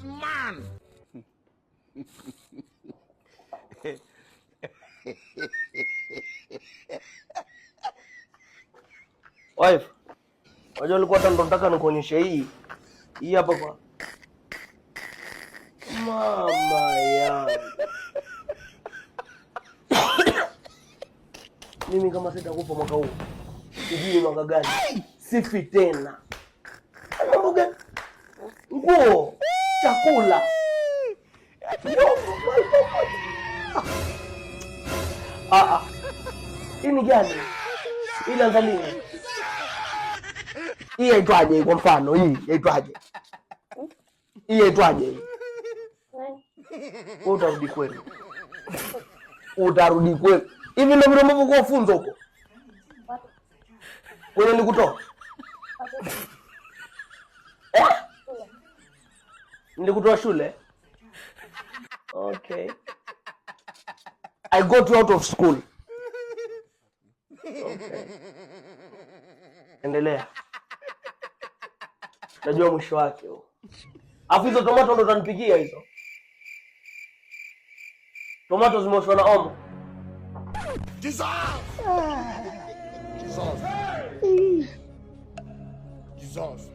man. Wife, wajua ulikuwa nataka nikuonyeshe hii. Hii hapa kwa mama yangu. Mimi kama sitakufa mwaka huu, sijui mwaka gani, sifi tena. Mambo gani? Nguo, chakula. Hii ni gani? Hii angalia. Hii yaitwaje kwa mfano? Hii yaitwaje? Hii yaitwaje hii? Utarudi kweli. Utarudi kweli. Hivi ndio vile mambo kwa funzo huko. Wewe nilikutoa? Nilikutoa shule? Okay. I got you out of school. Okay. Endelea. Najua mwisho wake huo. Afu hizo tomato ndo utanipikia hizo. Tomato zimeoshwa na omo. Jesus! Jesus. Jesus.